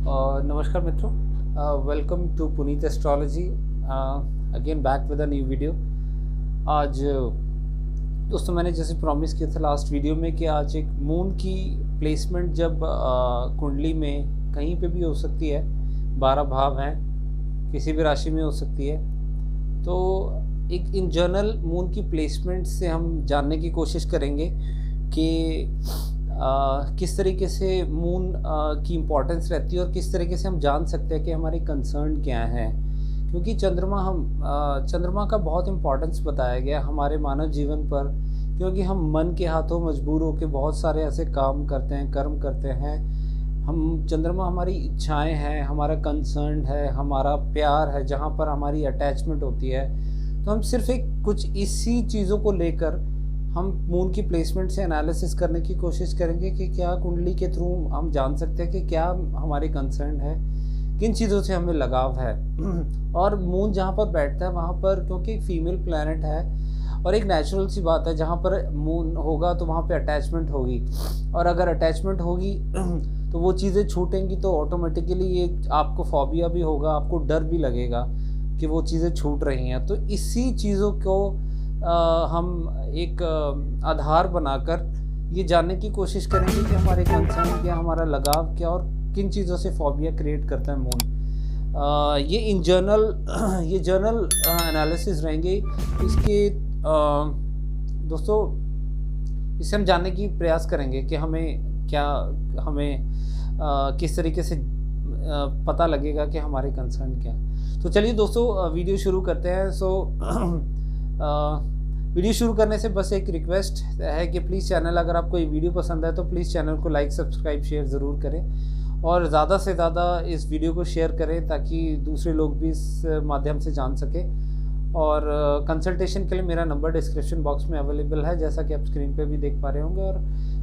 नमस्कार मित्रों, welcome to Puneet astrology. Again back with a new video. आज दोस्तों मैंने जैसे प्रॉमिस किया था लास्ट वीडियो में कि आज एक मून की प्लेसमेंट जब कुंडली में कहीं पे भी हो सकती है, 12 भाव हैं, किसी भी राशि में हो सकती है, तो एक इन जनरल मून की प्लेसमेंट से हम जानने की कोशिश करेंगे कि किस तरीके से मून की इम्पोर्टेंस रहती है और किस तरीके से हम जान सकते हैं कि हमारी कंसर्न क्या है। क्योंकि चंद्रमा का बहुत इम्पोर्टेंस बताया गया हमारे मानव जीवन पर, क्योंकि हम मन के हाथों मजबूर होकर बहुत सारे ऐसे काम करते हैं, कर्म करते हैं। चंद्रमा हमारी इच्छाएं हैं, हमारा कंसर्न है, हमारा प्यार है, जहाँ पर हमारी अटैचमेंट होती है। तो हम सिर्फ कुछ इसी चीज़ों को लेकर हम मून की प्लेसमेंट से एनालिसिस करने की कोशिश करेंगे कि क्या कुंडली के थ्रू हम जान सकते हैं कि क्या हमारी कंसर्न है, किन चीज़ों से हमें लगाव है। और मून जहाँ पर बैठता है वहाँ पर, क्योंकि एक फीमेल प्लैनेट है और एक नेचुरल सी बात है, जहाँ पर मून होगा तो वहाँ पे अटैचमेंट होगी, और अगर अटैचमेंट होगी तो वो चीज़ें छूटेंगी तो ऑटोमेटिकली ये आपको फोबिया भी होगा, आपको डर भी लगेगा कि वो चीज़ें छूट रही हैं। तो इसी चीज़ों को हम एक आधार बनाकर ये जानने की कोशिश करेंगे कि हमारे कंसर्न क्या, हमारा लगाव क्या, और किन चीज़ों से फोबिया क्रिएट करता है मून। ये जर्नल एनालिसिस रहेंगे। इसके दोस्तों इसे हम जानने की प्रयास करेंगे कि हमें किस तरीके से पता लगेगा कि हमारे कंसर्न क्या। तो चलिए दोस्तों वीडियो शुरू करते हैं। वीडियो शुरू करने से बस एक रिक्वेस्ट है कि प्लीज़ चैनल, अगर आपको ये वीडियो पसंद है तो प्लीज़ चैनल को लाइक, सब्सक्राइब, शेयर ज़रूर करें, और ज़्यादा से ज़्यादा इस वीडियो को शेयर करें ताकि दूसरे लोग भी इस माध्यम से जान सकें। और कंसल्टेशन के लिए मेरा नंबर डिस्क्रिप्शन बॉक्स में अवेलेबल है, जैसा कि आप स्क्रीन पे भी देख पा रहे होंगे। और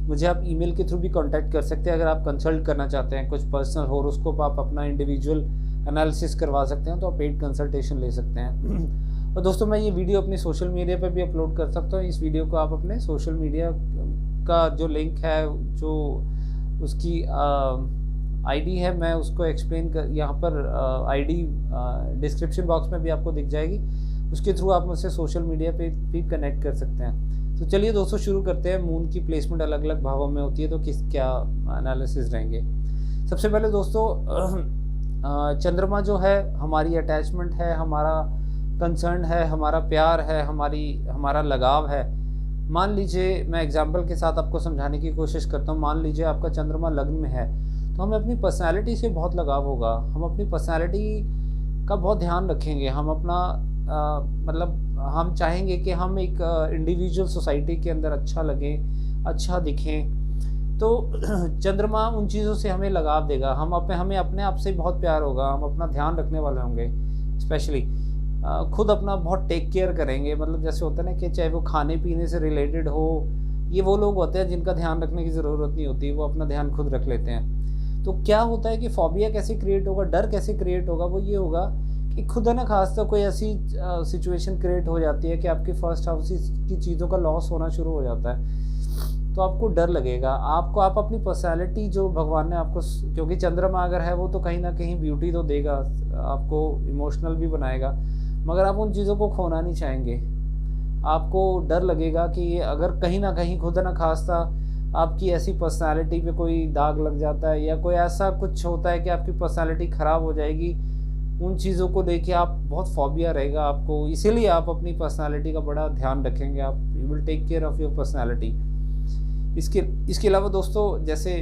मुझे आप ईमेल के थ्रू भी कांटेक्ट कर सकते हैं। अगर आप कंसल्ट करना चाहते हैं, कुछ पर्सनल होरोस्कोप, आप अपना इंडिविजुअल एनालिसिस करवा सकते हैं, तो आप पेड कंसल्टेशन ले सकते हैं। और दोस्तों मैं ये वीडियो अपनी सोशल मीडिया पर भी अपलोड कर सकता हूँ। इस वीडियो को आप अपने सोशल मीडिया का जो लिंक है, जो उसकी आईडी है, मैं उसको एक्सप्लेन कर, यहाँ पर आईडी डिस्क्रिप्शन बॉक्स में भी आपको दिख जाएगी। उसके थ्रू आप मुझसे सोशल मीडिया पे भी कनेक्ट कर सकते हैं। तो चलिए दोस्तों शुरू करते हैं। मून की प्लेसमेंट अलग अलग भावों में होती है, तो क्या एनालिसिस रहेंगे। सबसे पहले दोस्तों चंद्रमा जो है हमारी अटैचमेंट है, हमारा कंसर्न है, हमारा प्यार है, हमारा लगाव है। मान लीजिए, मैं एग्जाम्पल के साथ आपको समझाने की कोशिश करता हूँ। मान लीजिए आपका चंद्रमा लग्न में है, तो हमें अपनी पर्सनैलिटी से बहुत लगाव होगा। हम अपनी पर्सनैलिटी का बहुत ध्यान रखेंगे। हम अपना हम चाहेंगे कि हम एक इंडिविजुअल सोसाइटी के अंदर अच्छा लगें, अच्छा दिखें। तो चंद्रमा उन चीज़ों से हमें लगाव देगा। हमें अपने आप से बहुत प्यार होगा, हम अपना ध्यान रखने वाले होंगे, स्पेशली खुद अपना बहुत टेक केयर करेंगे। मतलब जैसे होता है ना कि चाहे वो खाने पीने से रिलेटेड हो, ये वो लोग होते हैं जिनका ध्यान रखने की ज़रूरत नहीं होती, वो अपना ध्यान खुद रख लेते हैं। तो क्या होता है कि फोबिया कैसे क्रिएट होगा, डर कैसे क्रिएट होगा, वो ये होगा कि खुद न खास कोई ऐसी सिचुएशन क्रिएट हो जाती है कि आपके फर्स्ट हाउस की चीज़ों का लॉस होना शुरू हो जाता है, तो आपको डर लगेगा। आप अपनी पर्सनैलिटी जो भगवान ने आपको, क्योंकि चंद्रमा अगर है वो तो कहीं ना कहीं ब्यूटी तो देगा, आपको इमोशनल भी बनाएगा, मगर आप उन चीज़ों को खोना नहीं चाहेंगे। आपको डर लगेगा कि अगर कहीं ना कहीं खुद न खास्ता आपकी ऐसी पर्सनालिटी पे कोई दाग लग जाता है, या कोई ऐसा कुछ होता है कि आपकी पर्सनालिटी ख़राब हो जाएगी, उन चीज़ों को लेके आप बहुत फोबिया रहेगा आपको। इसीलिए आप अपनी पर्सनालिटी का बड़ा ध्यान रखेंगे। आप you will take care of your personality. इसके अलावा दोस्तों जैसे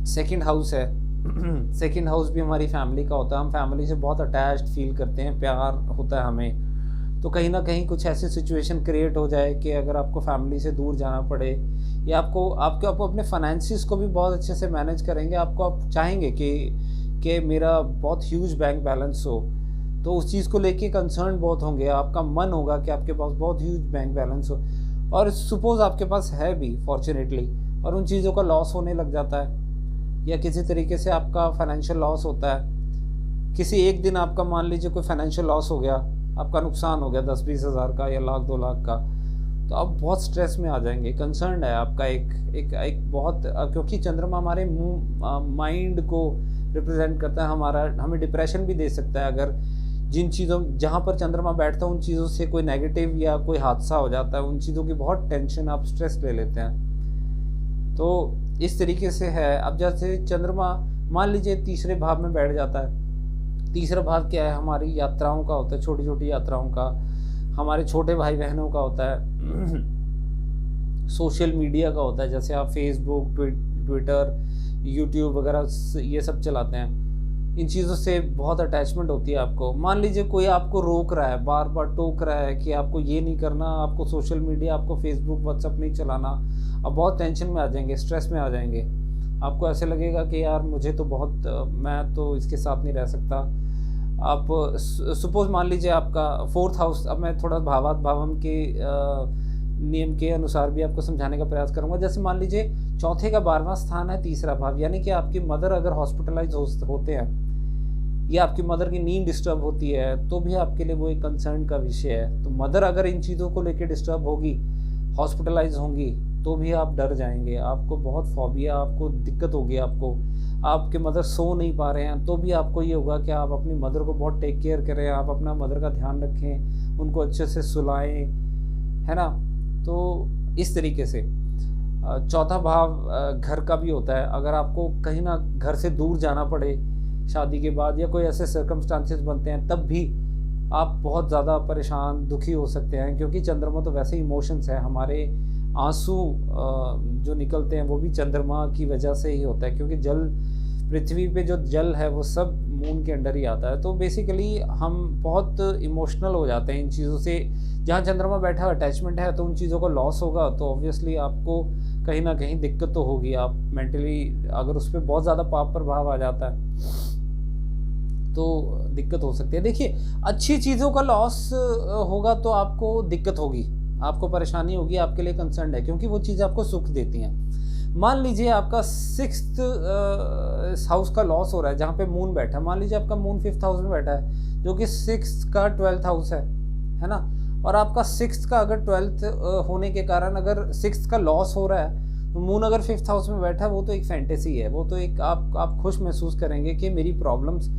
सेकंड हाउस है, सेकंड हाउस भी हमारी फैमिली का होता है। हम फैमिली से बहुत अटैच्ड फील करते हैं, प्यार होता है हमें। तो कहीं ना कहीं कुछ ऐसी सिचुएशन क्रिएट हो जाए कि अगर आपको फैमिली से दूर जाना पड़े, या आपको अपने फाइनेंसिस को भी बहुत अच्छे से मैनेज करेंगे। आप चाहेंगे कि मेरा बहुत ह्यूज बैंक बैलेंस हो, तो उस चीज़ को लेके कंसर्न बहुत होंगे। आपका मन होगा कि आपके पास बहुत ह्यूज बैंक बैलेंस हो, और सपोज़ आपके पास है भी फॉर्चुनेटली, और उन चीज़ों का लॉस होने लग जाता है, या किसी तरीके से आपका फाइनेंशियल लॉस होता है। किसी एक दिन आपका मान लीजिए कोई फाइनेंशियल लॉस हो गया, आपका नुकसान हो गया 10-20 हज़ार का या 1 लाख 2 लाख का, तो आप बहुत स्ट्रेस में आ जाएंगे, कंसर्न है आपका एक बहुत, क्योंकि चंद्रमा हमारे माइंड को रिप्रेजेंट करता है, हमें डिप्रेशन भी दे सकता है अगर जिन चीज़ों जहाँ पर चंद्रमा बैठता है उन चीज़ों से कोई नेगेटिव या कोई हादसा हो जाता है, उन चीज़ों की बहुत टेंशन, आप स्ट्रेस ले लेते हैं। तो इस तरीके से है। अब जैसे चंद्रमा मान लीजिए तीसरे भाव में बैठ जाता है, तीसरा भाव क्या है, हमारी यात्राओं का होता है, छोटी छोटी यात्राओं का, हमारे छोटे भाई बहनों का होता है, सोशल मीडिया का होता है, जैसे आप फेसबुक, ट्विटर, यूट्यूब वगैरह ये सब चलाते हैं, इन चीज़ों से बहुत अटैचमेंट होती है आपको। मान लीजिए कोई आपको रोक रहा है, बार बार टोक रहा है कि आपको ये नहीं करना, आपको सोशल मीडिया, आपको फेसबुक व्हाट्सअप नहीं चलाना, अब बहुत टेंशन में आ जाएंगे, स्ट्रेस में आ जाएंगे। आपको ऐसे लगेगा कि यार मुझे तो बहुत, मैं तो इसके साथ नहीं रह सकता। आप सपोज मान लीजिए आपका 4th हाउस, अब मैं थोड़ा भावात भावम के नियम के अनुसार भी आपको समझाने का प्रयास करूंगा। जैसे मान लीजिए चौथे का 12वां स्थान है तीसरा भाव, यानी कि आपकी मदर अगर हॉस्पिटलाइज होते हैं या आपकी मदर की नींद डिस्टर्ब होती है तो भी आपके लिए वो एक कंसर्न का विषय है। तो मदर अगर इन चीज़ों को लेकर डिस्टर्ब होगी, हॉस्पिटलाइज होंगी, तो भी आप डर जाएंगे, आपको बहुत फोबिया, आपको दिक्कत होगी। आपके मदर सो नहीं पा रहे हैं तो भी आपको ये होगा कि आप अपनी मदर को बहुत टेक केयर करें, आप अपना मदर का ध्यान रखें, उनको अच्छे से सुलाएं, है ना। तो इस तरीके से चौथा भाव घर का भी होता है। अगर आपको कहीं ना घर से दूर जाना पड़े शादी के बाद या कोई ऐसे सर्कमस्टांसेस बनते हैं, तब भी आप बहुत ज़्यादा परेशान, दुखी हो सकते हैं, क्योंकि चंद्रमा तो वैसे इमोशंस है, हमारे आंसू जो निकलते हैं वो भी चंद्रमा की वजह से ही होता है, क्योंकि जल, पृथ्वी पे जो जल है वो सब मून के अंडर ही आता है। तो बेसिकली हम बहुत इमोशनल हो जाते हैं इन चीज़ों से। जहाँ चंद्रमा बैठा अटैचमेंट है तो उन चीज़ों का लॉस होगा तो ऑब्वियसली आपको कहीं ना कहीं दिक्कत तो होगी। आप मेंटली अगर उस पर बहुत ज़्यादा पाप प्रभाव आ जाता है तो दिक्कत हो सकती है। देखिए, अच्छी चीज़ों का लॉस होगा तो आपको दिक्कत होगी, आपको परेशानी होगी, आपके लिए कंसर्न है, क्योंकि वो चीज़ें आपको सुख देती हैं। मान लीजिए आपका 6th हाउस का लॉस हो रहा है जहाँ पे मून बैठा है। मान लीजिए आपका मून 5th हाउस में बैठा है जो कि 6th का 12th हाउस है ना। और आपका 6th का अगर 12th होने के कारण अगर 6th का लॉस हो रहा है तो मून अगर 5th हाउस में बैठा है, वो तो एक फैंटेसी है, वो तो एक आप खुश महसूस करेंगे कि मेरी प्रॉब्लम्स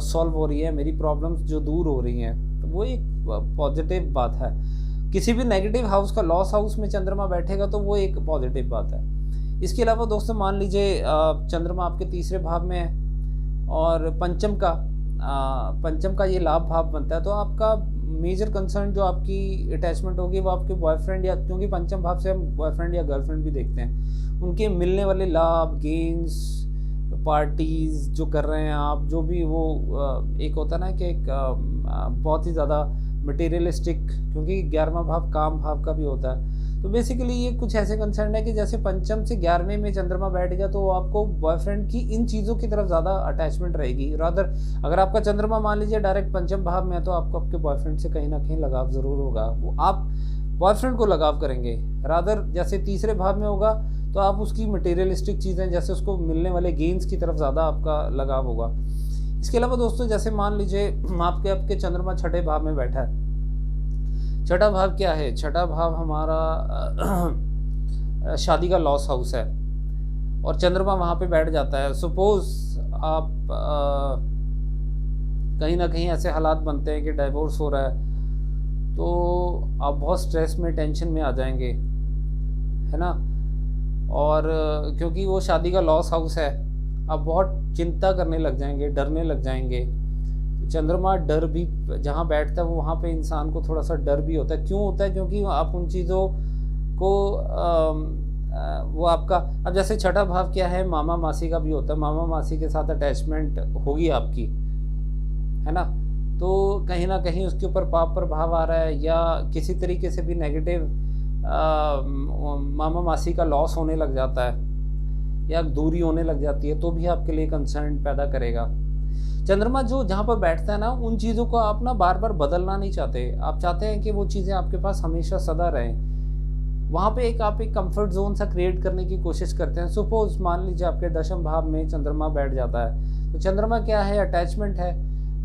सॉल्व हो रही है, मेरी प्रॉब्लम्स जो दूर हो रही हैं, तो वो एक पॉजिटिव बात है। किसी भी नेगेटिव हाउस का लॉस हाउस में चंद्रमा बैठेगा तो वो एक पॉजिटिव बात है। इसके अलावा दोस्तों मान लीजिए चंद्रमा आपके तीसरे भाव में है और पंचम का ये लाभ भाव बनता है, तो आपका मेजर कंसर्न जो आपकी अटैचमेंट होगी वो आपके बॉयफ्रेंड, या क्योंकि पंचम भाव से हम बॉयफ्रेंड या गर्लफ्रेंड भी देखते हैं, उनके मिलने वाले लाभ, गेन्स, पार्टीज़ जो कर रहे हैं आप, जो भी वो एक होता है ना कि एक बहुत ही ज़्यादा मटेरियलिस्टिक, क्योंकि 11वां भाव काम भाव का भी होता है। तो बेसिकली ये कुछ ऐसे कंसर्न है कि जैसे पंचम से 11वें में चंद्रमा बैठ गया तो आपको बॉयफ्रेंड की इन चीज़ों की तरफ ज़्यादा अटैचमेंट रहेगी। रादर अगर आपका चंद्रमा मान लीजिए डायरेक्ट पंचम भाव में है तो आपको आपके बॉयफ्रेंड से कहीं ना कहीं लगाव ज़रूर होगा, वो आप बॉयफ्रेंड को लगाव करेंगे। रादर जैसे तीसरे भाव में होगा तो आप उसकी मटेरियलिस्टिक चीज़ें, जैसे उसको मिलने वाले गेन्स की तरफ ज़्यादा आपका लगाव होगा। इसके अलावा दोस्तों जैसे मान लीजिए आपके चंद्रमा छठे भाव में बैठा है। छठा भाव क्या है? छठा भाव हमारा शादी का लॉस हाउस है और चंद्रमा वहाँ पे बैठ जाता है। सपोज आप कहीं ना कहीं ऐसे हालात बनते हैं कि डाइवोर्स हो रहा है तो आप बहुत स्ट्रेस में, टेंशन में आ जाएंगे, है ना। और क्योंकि वो शादी का लॉस हाउस है, आप बहुत चिंता करने लग जाएंगे, डरने लग जाएंगे। चंद्रमा डर भी जहाँ बैठता है वो वहाँ पे इंसान को थोड़ा सा डर भी होता है। क्यों होता है? क्योंकि आप उन चीज़ों को वो आपका, अब जैसे छठा भाव क्या है, मामा मासी का भी होता है, मामा मासी के साथ अटैचमेंट होगी आपकी, है ना। तो कहीं ना कहीं उसके ऊपर पाप प्रभाव आ रहा है या किसी तरीके से भी नेगेटिव मामा मासी का लॉस होने लग जाता है या दूरी होने लग जाती है, तो भी आपके लिए कंसर्न पैदा करेगा। चंद्रमा जो जहाँ पर बैठता है ना, उन चीज़ों को आप ना बार बार बदलना नहीं चाहते। आप चाहते हैं कि वो चीज़ें आपके पास हमेशा सदा रहें। वहाँ पे आप एक कंफर्ट जोन सा क्रिएट करने की कोशिश करते हैं। सपोज मान लीजिए आपके दशम भाव में चंद्रमा बैठ जाता है, तो चंद्रमा क्या है? अटैचमेंट है।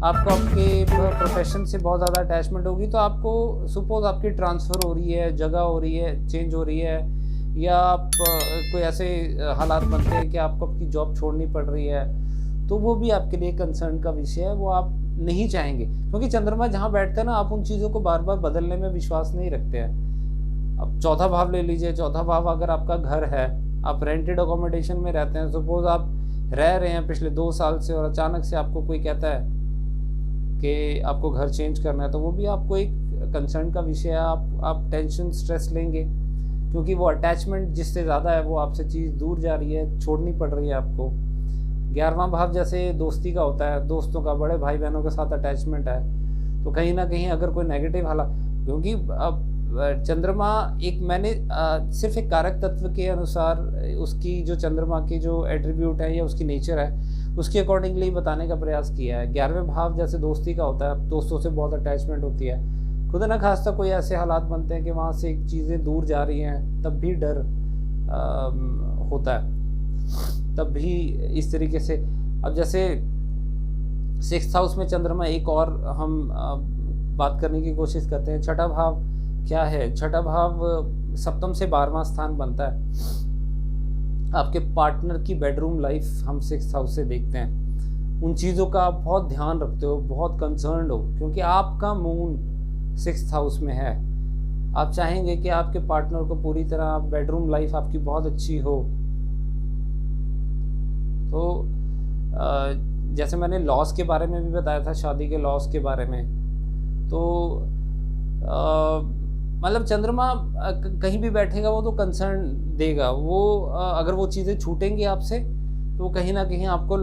आपको आपके प्रोफेशन से बहुत ज़्यादा अटैचमेंट होगी, तो आपको सपोज़ आपकी ट्रांसफ़र हो रही है, जगह हो रही है, चेंज हो रही है, या आप कोई ऐसे हालात बनते हैं कि आपको आपकी जॉब छोड़नी पड़ रही है, तो वो भी आपके लिए कंसर्न का विषय है, वो आप नहीं चाहेंगे। क्योंकि चंद्रमा जहाँ बैठता है ना, आप उन चीज़ों को बार-बार बदलने में विश्वास नहीं रखते हैं। अब चौथा भाव ले लीजिए, चौथा भाव अगर आपका घर है, आप रेंटेड अकोमोडेशन में रहते हैं, सपोज़ आप रह रहे हैं पिछले 2 साल से और अचानक से आपको कोई कहता है कि आपको घर चेंज करना है, तो वो भी आपको एक कंसर्न का विषय है। आप टेंशन, स्ट्रेस लेंगे, क्योंकि वो अटैचमेंट जिससे ज़्यादा है, वो आपसे चीज़ दूर जा रही है, छोड़नी पड़ रही है आपको। 11वां भाव जैसे दोस्ती का होता है, दोस्तों का, बड़े भाई-बहनों के साथ अटैचमेंट है, तो कहीं न कहीं अगर कोई नेगेटिव हालात, क्योंकि अब चंद्रमा एक मैंने सिर्फ़ एक कारक तत्व के अनुसार उसकी जो चंद्रमा की जो एट्रीब्यूट है या उसकी नेचर है, उसके अकॉर्डिंगली बताने का प्रयास किया है। 11वें भाव जैसे दोस्ती का होता है, दोस्तों से बहुत अटैचमेंट होती है। खुदा न खास्ता कोई ऐसे हालात बनते हैं कि वहाँ से चीज़ें दूर जा रही हैं, तब भी डर होता है, तब भी इस तरीके से। अब जैसे 6th हाउस में चंद्रमा, एक और हम बात करने की कोशिश करते हैं। छठा भाव क्या है? छठा भाव सप्तम से 12वां स्थान बनता है। आपके पार्टनर की बेडरूम लाइफ हम 6th हाउस से देखते हैं। उन चीज़ों का आप बहुत ध्यान रखते हो, बहुत कंसर्न्ड हो, क्योंकि आपका मून 6th हाउस में है। आप चाहेंगे कि आपके पार्टनर को पूरी तरह बेडरूम लाइफ आपकी बहुत अच्छी हो। तो जैसे मैंने लॉस के बारे में भी बताया था, शादी के लॉस के बारे में, तो मतलब चंद्रमा कहीं भी बैठेगा वो तो कंसर्न देगा। वो अगर वो चीज़ें छूटेंगी आपसे, तो कहीं न कहीं आपको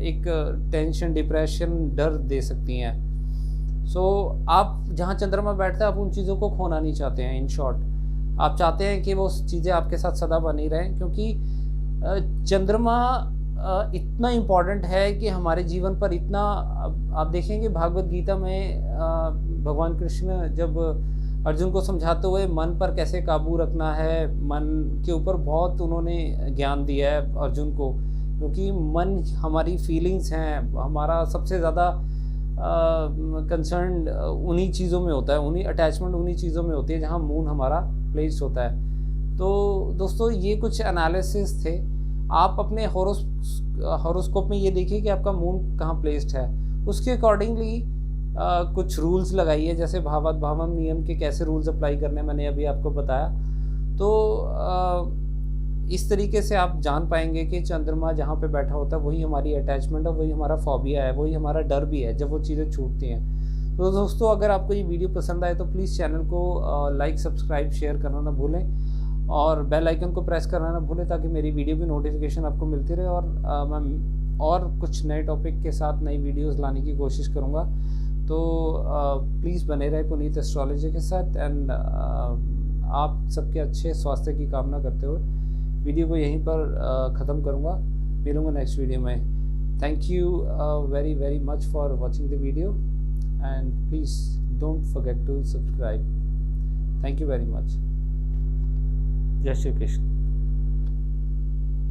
एक टेंशन, डिप्रेशन, डर दे सकती हैं। सो आप जहाँ चंद्रमा बैठता है, आप उन चीज़ों को खोना नहीं चाहते हैं। इन शॉर्ट, आप चाहते हैं कि वो चीज़ें आपके साथ सदा बनी रहें, क्योंकि चंद्रमा इतना इम्पॉर्टेंट है कि हमारे जीवन पर इतना। आप देखेंगे भागवत गीता में भगवान कृष्ण जब अर्जुन को समझाते हुए मन पर कैसे काबू रखना है, मन के ऊपर बहुत उन्होंने ज्ञान दिया है अर्जुन को, क्योंकि मन हमारी फीलिंग्स हैं, हमारा सबसे ज़्यादा कंसर्न उन्हीं चीज़ों में होता है, उन्हीं अटैचमेंट उन्हीं चीज़ों में होती है जहाँ मून हमारा प्लेस्ड होता है। तो दोस्तों, ये कुछ एनालिसिस थे। आप अपने हॉरोस्कोप में ये देखिए कि आपका मून कहाँ प्लेस्ड है, उसके अकॉर्डिंगली कुछ रूल्स लगाइए। जैसे भावात भावन नियम के कैसे रूल्स अप्लाई करने, मैंने अभी आपको बताया। तो इस तरीके से आप जान पाएंगे कि चंद्रमा जहाँ पे बैठा होता है वही हमारी अटैचमेंट है, वही हमारा फोबिया है, वही हमारा डर भी है जब वो चीज़ें छूटती हैं। तो दोस्तों, अगर आपको ये वीडियो पसंद आए तो प्लीज़ चैनल को लाइक, सब्सक्राइब, शेयर करना ना भूलें, और बेल आइकन को प्रेस करना ना भूलें, ताकि मेरी वीडियो की नोटिफिकेशन आपको मिलती रहे। और मैं और कुछ नए टॉपिक के साथ नई वीडियोस लाने की कोशिश करूँगा। तो प्लीज़ बने रहे पुनीत एस्ट्रोलॉजी के साथ। एंड आप सबके अच्छे स्वास्थ्य की कामना करते हुए वीडियो को यहीं पर ख़त्म करूँगा। मिलूँगा नेक्स्ट वीडियो में। Thank you very very much for watching the video, and please don't forget to subscribe. Thank you very much. जय श्री कृष्ण।